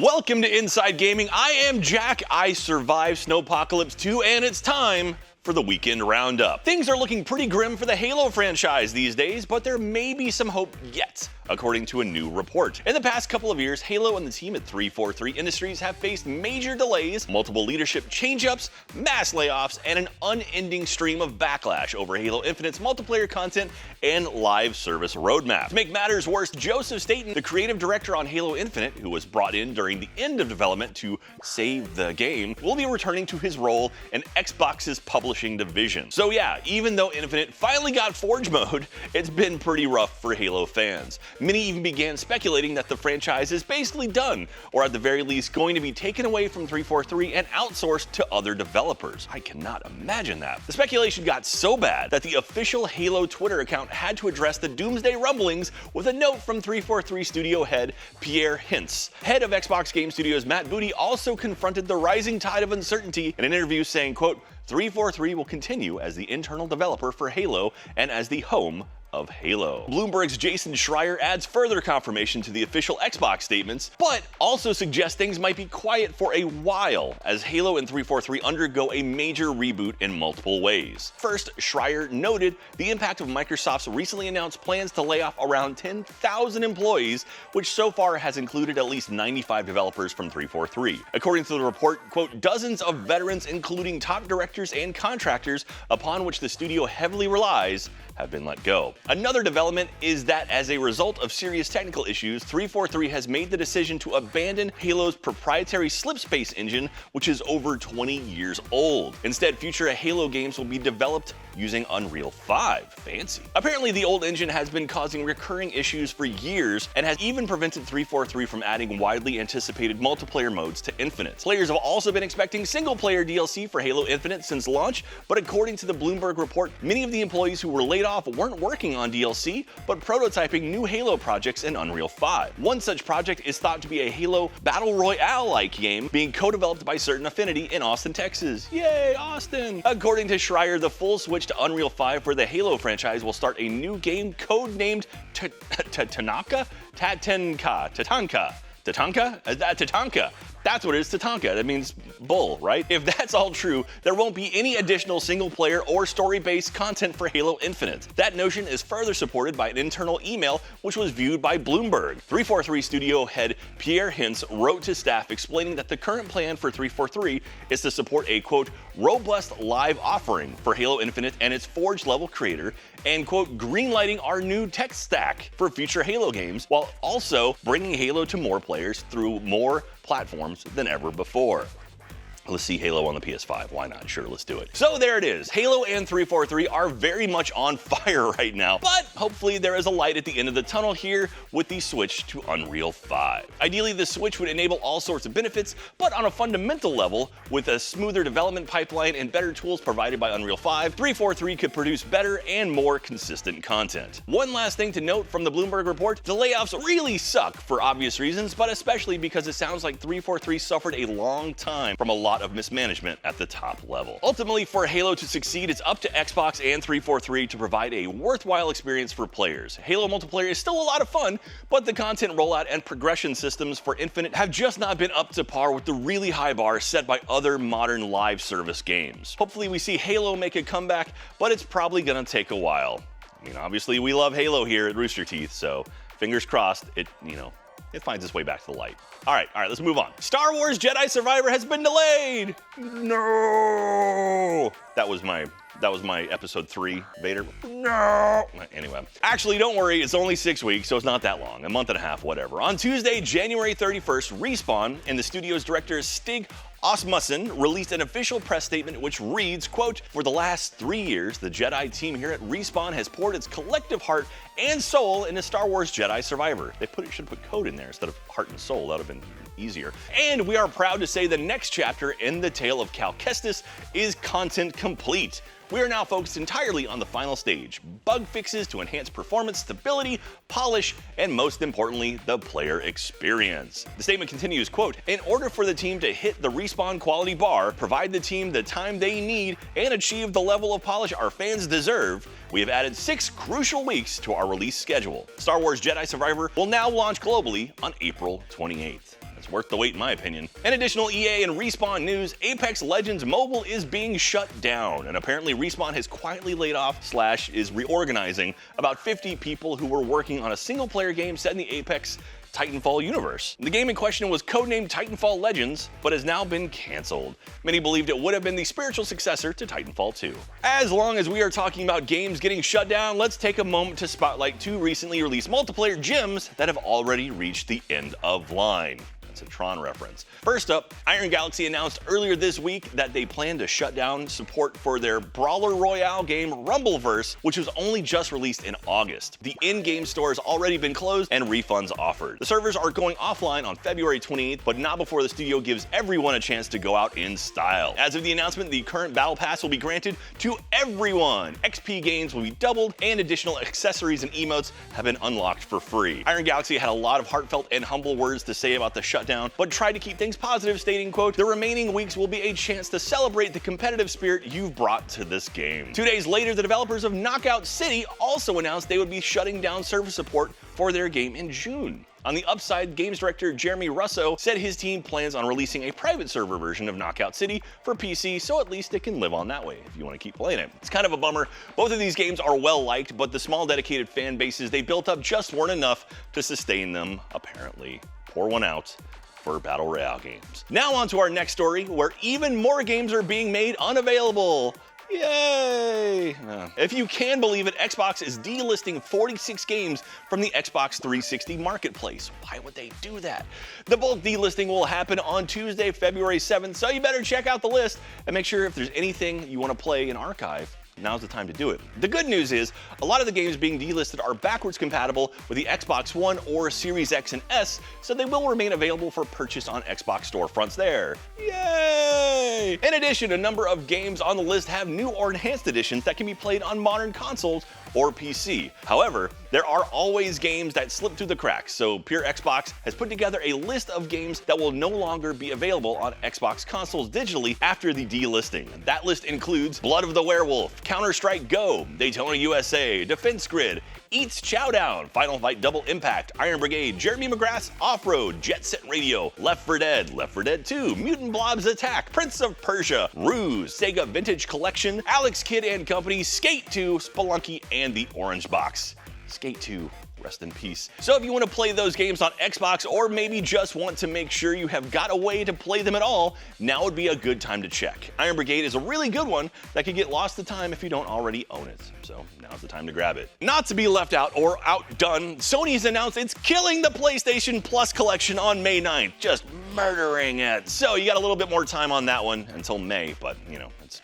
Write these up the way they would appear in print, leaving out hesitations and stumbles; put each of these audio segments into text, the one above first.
Welcome to Inside Gaming. I am Jack. I survived Snowpocalypse 2, and it's time for the weekend roundup. Things are looking pretty grim for the Halo franchise these days, but there may be some hope yet, according to a new report. In the past couple of years, Halo and the team at 343 Industries have faced major delays, multiple leadership change-ups, mass layoffs, and an unending stream of backlash over Halo Infinite's multiplayer content and live service roadmap. To make matters worse, Joseph Staten, the creative director on Halo Infinite, who was brought in during the end of development to save the game, will be returning to his role in Xbox's publishing division. So yeah, even though Infinite finally got Forge mode, it's been pretty rough for Halo fans. Many even began speculating that the franchise is basically done, or at the very least going to be taken away from 343 and outsourced to other developers. I cannot imagine that. The speculation got so bad that the official Halo Twitter account had to address the doomsday rumblings with a note from 343 studio head Pierre Hintz. Head of Xbox Game Studios Matt Booty also confronted the rising tide of uncertainty in an interview saying, quote, 343 will continue as the internal developer for Halo and as the home of Halo. Bloomberg's Jason Schreier adds further confirmation to the official Xbox statements, but also suggests things might be quiet for a while as Halo and 343 undergo a major reboot in multiple ways. First, Schreier noted the impact of Microsoft's recently announced plans to lay off around 10,000 employees, which so far has included at least 95 developers from 343. According to the report, quote, dozens of veterans, including top directors and contractors upon which the studio heavily relies, have been let go. Another development is that as a result of serious technical issues, 343 has made the decision to abandon Halo's proprietary slipspace engine, which is over 20 years old. Instead, future Halo games will be developed using Unreal 5. Fancy. Apparently, the old engine has been causing recurring issues for years and has even prevented 343 from adding widely anticipated multiplayer modes to Infinite. Players have also been expecting single-player DLC for Halo Infinite since launch, but according to the Bloomberg report, many of the employees who were laid off weren't working on DLC, but prototyping new Halo projects in Unreal 5. One such project is thought to be a Halo Battle Royale-like game being co-developed by Certain Affinity in Austin, Texas. Yay, Austin! According to Schreier, the full switch to Unreal 5 for the Halo franchise will start a new game codenamed Tatanka? Tatanka? That's what it is, Tatanka. That means bull, right? If that's all true, there won't be any additional single-player or story-based content for Halo Infinite. That notion is further supported by an internal email which was viewed by Bloomberg. 343 studio head Pierre Hintz wrote to staff explaining that the current plan for 343 is to support a, quote, robust live offering for Halo Infinite and its Forge-level creator, and, quote, greenlighting our new tech stack for future Halo games, while also bringing Halo to more players through more platforms than ever before. Let's see Halo on the PS5. Why not? Sure, let's do it. So there it is. Halo and 343 are very much on fire right now, but hopefully there is a light at the end of the tunnel here with the switch to Unreal 5. Ideally, the switch would enable all sorts of benefits, but on a fundamental level, with a smoother development pipeline and better tools provided by Unreal 5, 343 could produce better and more consistent content. One last thing to note from the Bloomberg report, the layoffs really suck for obvious reasons, but especially because it sounds like 343 suffered a long time from a lot of mismanagement at the top level. Ultimately, for Halo to succeed, it's up to Xbox and 343 to provide a worthwhile experience for players. Halo multiplayer is still a lot of fun, but the content rollout and progression systems for Infinite have just not been up to par with the really high bar set by other modern live service games. Hopefully we see Halo make a comeback, but it's probably gonna take a while. I mean, obviously we love Halo here at Rooster Teeth, so fingers crossed it finds its way back to the light. All right, let's move on. Star Wars Jedi Survivor has been delayed. No. That was my episode 3 Vader. No. Anyway, actually, don't worry. It's only 6 weeks, so it's not that long. A month and a half, whatever. On Tuesday, January 31st, Respawn and the studio's director Stig Asmussen released an official press statement which reads, quote, for the last 3 years, the Jedi team here at Respawn has poured its collective heart and soul into Star Wars Jedi Survivor. They should put code in there instead of heart and soul. That would have been easier. And we are proud to say the next chapter in the tale of Cal Kestis is content complete. We are now focused entirely on the final stage, bug fixes to enhance performance, stability, polish, and most importantly, the player experience. The statement continues, quote, in order for the team to hit the Respawn quality bar, provide the team the time they need, and achieve the level of polish our fans deserve, we have added 6 crucial weeks to our release schedule. Star Wars Jedi Survivor will now launch globally on April 28th. That's worth the wait in my opinion. In additional EA and Respawn news, Apex Legends Mobile is being shut down, and apparently Respawn has quietly laid off / is reorganizing about 50 people who were working on a single-player game set in the Apex Titanfall universe. The game in question was codenamed Titanfall Legends, but has now been canceled. Many believed it would have been the spiritual successor to Titanfall 2. As long as we are talking about games getting shut down, let's take a moment to spotlight 2 recently released multiplayer gems that have already reached the end of line. It's a Tron reference. First up, Iron Galaxy announced earlier this week that they plan to shut down support for their Brawler Royale game Rumbleverse, which was only just released in August. The in-game store has already been closed and refunds offered. The servers are going offline on February 28th, but not before the studio gives everyone a chance to go out in style. As of the announcement, the current Battle Pass will be granted to everyone. XP gains will be doubled, and additional accessories and emotes have been unlocked for free. Iron Galaxy had a lot of heartfelt and humble words to say about the shutdown, but tried to keep things positive, stating, quote, "The remaining weeks will be a chance to celebrate the competitive spirit you've brought to this game." 2 days later, the developers of Knockout City also announced they would be shutting down server support for their game in June. On the upside, games director Jeremy Russo said his team plans on releasing a private server version of Knockout City for PC, so at least it can live on that way if you want to keep playing it. It's kind of a bummer. Both of these games are well liked, but the small dedicated fan bases they built up just weren't enough to sustain them, apparently. Pour one out for Battle Royale games. Now on to our next story, where even more games are being made unavailable. Yay! If you can believe it, Xbox is delisting 46 games from the Xbox 360 marketplace. Why would they do that? The bulk delisting will happen on Tuesday, February 7th, so you better check out the list and make sure if there's anything you want to play and archive, now's the time to do it. The good news is, a lot of the games being delisted are backwards compatible with the Xbox One or Series X and S, so they will remain available for purchase on Xbox storefronts there. Yay! In addition, a number of games on the list have new or enhanced editions that can be played on modern consoles or PC. However, there are always games that slip through the cracks, so Pure Xbox has put together a list of games that will no longer be available on Xbox consoles digitally after the delisting. That list includes Blood of the Werewolf, Counter-Strike Go, Daytona USA, Defense Grid, Eats Chowdown, Final Fight Double Impact, Iron Brigade, Jeremy McGrath's Off-Road, Jet Set Radio, Left 4 Dead 2, Mutant Blob's Attack, Prince of Persia, Ruse, Sega Vintage Collection, Alex Kidd and Company, Skate 2, Spelunky, and the Orange Box. Skate 2. Rest in peace. So if you want to play those games on Xbox, or maybe just want to make sure you have got a way to play them at all, now would be a good time to check. Iron Brigade is a really good one that could get lost to time if you don't already own it. So now's the time to grab it. Not to be left out or outdone, Sony's announced it's killing the PlayStation Plus collection on May 9th, just murdering it. So you got a little bit more time on that one until May, but you know, it's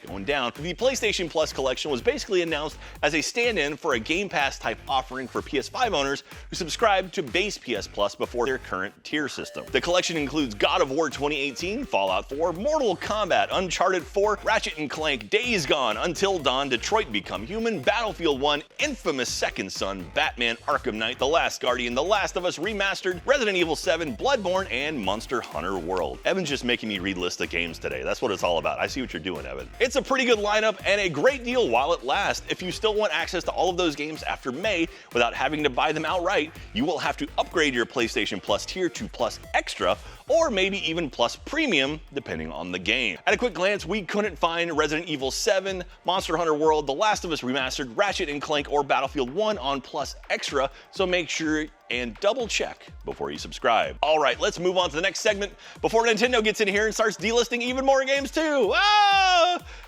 going down. The PlayStation Plus collection was basically announced as a stand-in for a Game Pass type offering for PS5 owners who subscribe to base PS Plus before their current tier system. The collection includes God of War 2018, Fallout 4, Mortal Kombat, Uncharted 4, Ratchet & Clank, Days Gone, Until Dawn, Detroit Become Human, Battlefield 1, Infamous Second Son, Batman Arkham Knight, The Last Guardian, The Last of Us Remastered, Resident Evil 7, Bloodborne, and Monster Hunter World. Evan's just making me read lists of games today. That's what it's all about. I see what you're doing, Evan. It's a pretty good lineup and a great deal while it lasts. If you still want access to all of those games after May without having to buy them outright, you will have to upgrade your PlayStation Plus tier to Plus Extra, or maybe even Plus Premium, depending on the game. At a quick glance, we couldn't find Resident Evil 7, Monster Hunter World, The Last of Us Remastered, Ratchet & Clank, or Battlefield 1 on Plus Extra, so make sure and double check before you subscribe. All right, let's move on to the next segment before Nintendo gets in here and starts delisting even more games too.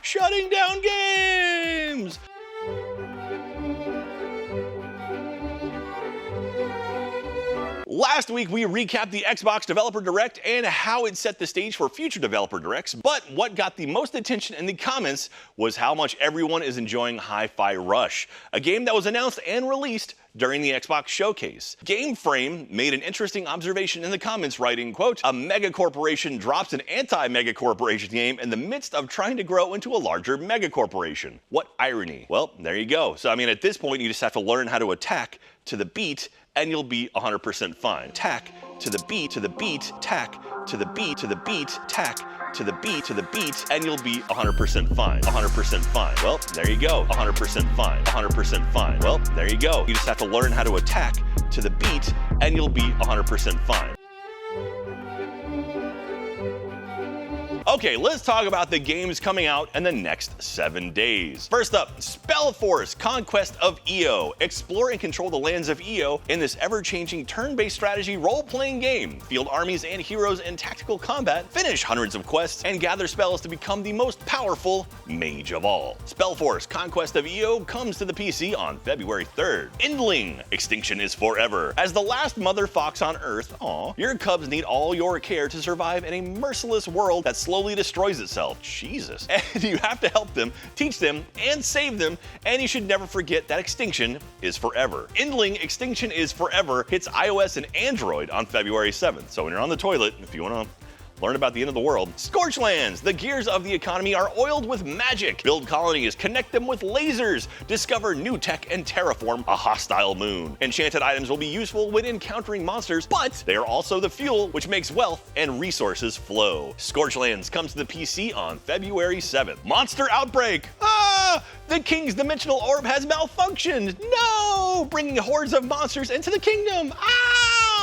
Shutting down games! Last week, we recapped the Xbox Developer Direct and how it set the stage for future Developer Directs, but what got the most attention in the comments was how much everyone is enjoying Hi-Fi Rush, a game that was announced and released during the Xbox showcase. Game Frame made an interesting observation in the comments, writing, quote, "A mega corporation drops an anti-mega corporation game in the midst of trying to grow into a larger mega corporation. What irony." Well, there you go. So, I mean, at this point, you just have to learn how to attack to the beat, and you'll be 100% fine. Attack to the beat, tack to the beat, tack to the beat, and you'll be 100% fine. 100% fine. Well, there you go. 100% fine. 100% fine. Well, there you go. You just have to learn how to attack to the beat, and you'll be 100% fine. Okay, let's talk about the games coming out in the next 7 days. First up, Spellforce, Conquest of Io. Explore and control the lands of Io in this ever-changing turn-based strategy role-playing game. Field armies and heroes in tactical combat, finish hundreds of quests, and gather spells to become the most powerful mage of all. Spellforce, Conquest of Io comes to the PC on February 3rd. Endling, Extinction is Forever. As the last mother fox on Earth, your cubs need all your care to survive in a merciless world that slowly destroys itself. Jesus. And you have to help them, teach them, and save them, and you should never forget that extinction is forever. Endling, Extinction is Forever hits iOS and Android on February 7th. So when you're on the toilet, if you want to learn about the end of the world. Scorchlands, the gears of the economy are oiled with magic. Build colonies, connect them with lasers, discover new tech, and terraform a hostile moon. Enchanted items will be useful when encountering monsters, but they are also the fuel which makes wealth and resources flow. Scorchlands comes to the PC on February 7th. Monster Outbreak! The King's Dimensional Orb has malfunctioned! No! Bringing hordes of monsters into the kingdom!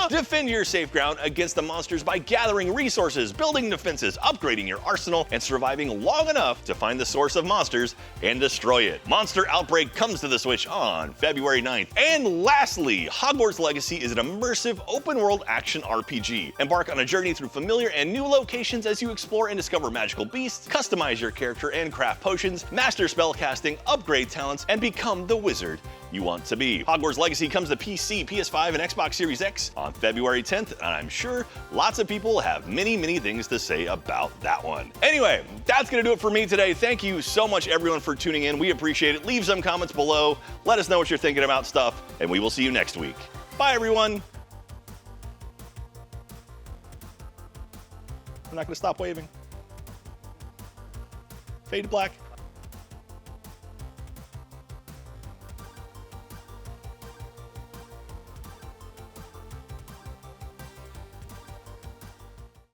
Defend your safe ground against the monsters by gathering resources, building defenses, upgrading your arsenal, and surviving long enough to find the source of monsters and destroy it. Monster Outbreak comes to the Switch on February 9th. And lastly, Hogwarts Legacy is an immersive open-world action RPG. Embark on a journey through familiar and new locations as you explore and discover magical beasts, customize your character and craft potions, master spellcasting, upgrade talents, and become the wizard you want to be. Hogwarts Legacy comes to PC, PS5, and Xbox Series X on February 10th, and I'm sure lots of people have many things to say about that one. Anyway, that's gonna do it for me today. Thank you so much everyone for tuning in. We appreciate it. Leave some comments below. Let us know what you're thinking about stuff, and we will see you next week. Bye everyone. I'm not gonna stop waving. Fade to black.